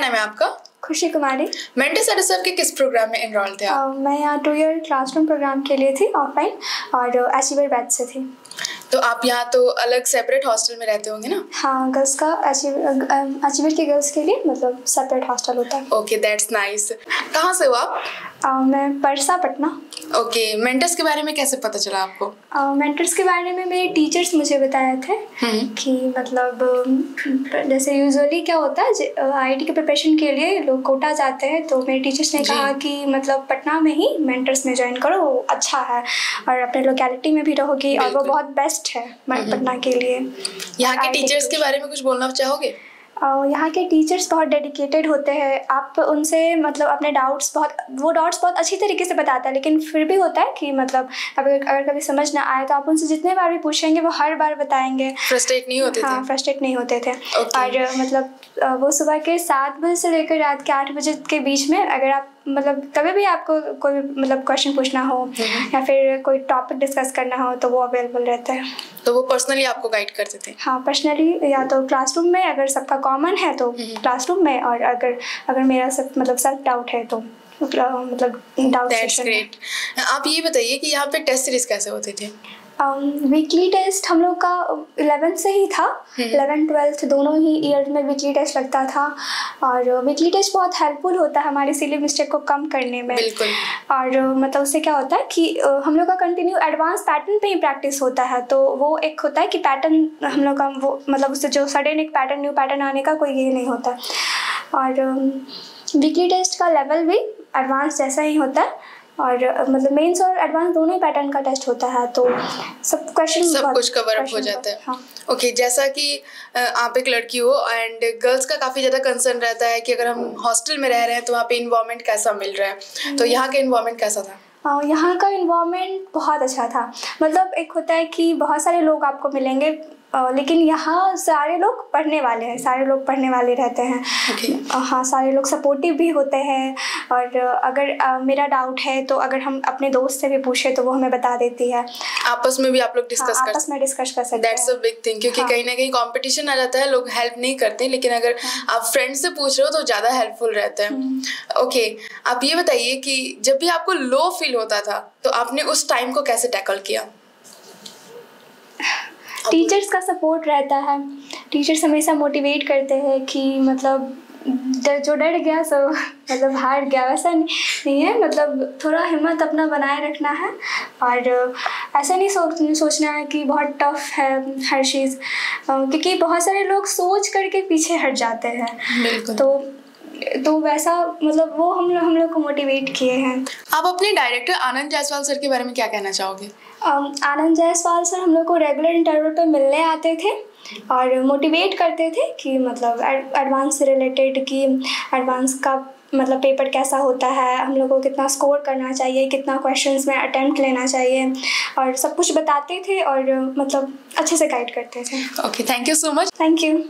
नाम है आपका? खुशी कुमारी। मेंटस एडोसर्व के किस प्रोग्राम में एनरोल थे आप? मैं यहाँ 2 ईयर क्लासरूम प्रोग्राम के लिए थी ऑफलाइन और अचीवर बैच से थी। तो आप यहाँ तो अलग सेपरेट हॉस्टल में रहते होंगे ना? हाँ, गर्ल्स का अचीवर के गर्ल्स के लिए मतलब सेपरेट हॉस्टल होता है। Okay, that's nice. कहाँ से हो आप? मैं परसा, पटना। ओके, मेंटर्स के बारे में कैसे पता चला आपको? मेंटर्स के बारे में मेरे टीचर्स मुझे बताए थे कि मतलब जैसे यूजुअली क्या होता है IIT के प्रिपरेशन के लिए लोग कोटा जाते हैं, तो मेरे टीचर्स ने कहा कि मतलब पटना में ही मेंटर्स में ज्वाइन करो, वो अच्छा है और अपने लोकेलिटी में भी रहोगी और वो बहुत बेस्ट है पटना के लिए। यहाँ के टीचर्स के बारे में कुछ बोलना चाहोगे? यहाँ के टीचर्स बहुत डेडिकेटेड होते हैं। आप उनसे मतलब अपने डाउट्स बहुत अच्छी तरीके से बताता है, लेकिन फिर भी होता है कि मतलब अगर कभी समझ ना आए तो आप उनसे जितने बार भी पूछेंगे वो हर बार बताएंगे। फ्रस्ट्रेट नहीं होते थे? हाँ, फ्रस्ट्रेट नहीं होते थे। Okay. और मतलब वो सुबह के 7 बजे से लेकर रात के 8 बजे के बीच में अगर आप मतलब कभी भी आपको कोई मतलब क्वेश्चन पूछना हो या फिर कोई टॉपिक डिस्कस करना हो तो वो अवेलेबल रहता है। तो वो पर्सनली आपको गाइड करते थे? हाँ, पर्सनली या तो क्लासरूम में अगर सबका कॉमन है तो क्लासरूम में, और अगर मेरा मतलब सेल्फ डाउट है तो मतलब डाउट सेशन। ग्रेट। आप ये बताइए कि यहाँ पे टेस्ट सीरीज कैसे होते थे? वीकली टेस्ट हम लोग का 11 से ही था। 11-12 दोनों ही ईयर में वीकली टेस्ट लगता था और वीकली टेस्ट बहुत हेल्पफुल होता है हमारी सिली मिस्टेक को कम करने में। बिल्कुल। और मतलब उससे क्या होता है कि हम लोग का कंटिन्यू एडवांस पैटर्न पे ही प्रैक्टिस होता है, तो वो एक होता है कि पैटर्न हम लोग का वो मतलब उससे जो सडन एक पैटर्न न्यू पैटर्न आने का कोई ये नहीं होता। और वीकली टेस्ट का लेवल भी एडवांस जैसा ही होता है और मतलब मेंस और एडवांस दोनों ही पैटर्न का टेस्ट होता है, तो सब क्वेश्चन सब कुछ कवर अप हो जाता है। हाँ। ओके, जैसा कि आप एक लड़की हो एंड गर्ल्स का काफ़ी ज़्यादा कंसर्न रहता है कि अगर हम हॉस्टल में रह रहे हैं तो वहाँ पे इन्वायरमेंट कैसा मिल रहा है, तो यहाँ का इन्वायरमेंट कैसा था? यहाँ का इन्वायरमेंट बहुत अच्छा था। मतलब एक होता है कि बहुत सारे लोग आपको मिलेंगे लेकिन यहाँ सारे लोग पढ़ने वाले हैं, सारे लोग पढ़ने वाले रहते हैं। हाँ, सारे लोग सपोर्टिव भी होते हैं और अगर मेरा डाउट है तो अगर हम अपने दोस्त से भी पूछे तो वो हमें बता देती है। आपस में भी आप लोग डिस्कस आपस में डिस्कस कर सकते हैं। दैट्स अ बिग थिंग, क्योंकि कहीं ना कहीं कंपटीशन आ जाता है, लोग हेल्प नहीं करते, लेकिन अगर आप फ्रेंड से पूछ रहे हो तो ज़्यादा हेल्पफुल रहता है। ओके, आप ये बताइए कि जब भी आपको लो फील होता था तो आपने उस टाइम को कैसे टैकल किया? टीचर्स का सपोर्ट रहता है। टीचर्स हमेशा मोटिवेट करते हैं कि मतलब जो डर गया सो मतलब हार गया, वैसा नहीं है। मतलब थोड़ा हिम्मत अपना बनाए रखना है और ऐसा नहीं सोचना है कि बहुत टफ है हर चीज़, क्योंकि बहुत सारे लोग सोच करके पीछे हट जाते हैं। बिल्कुल। तो वैसा मतलब वो हम लोग को मोटिवेट किए हैं। आप अपने डायरेक्टर आनंद जायसवाल सर के बारे में क्या कहना चाहोगे? आनंद जायसवाल सर हम लोग को रेगुलर इंटरवल पे मिलने आते थे और मोटिवेट करते थे कि मतलब एडवांस से रिलेटेड कि एडवांस का मतलब पेपर कैसा होता है, हम लोग को कितना स्कोर करना चाहिए, कितना क्वेश्चंस में अटेम्प्ट लेना चाहिए और सब कुछ बताते थे और मतलब अच्छे से गाइड करते थे। Okay, thank you so much. Thank you.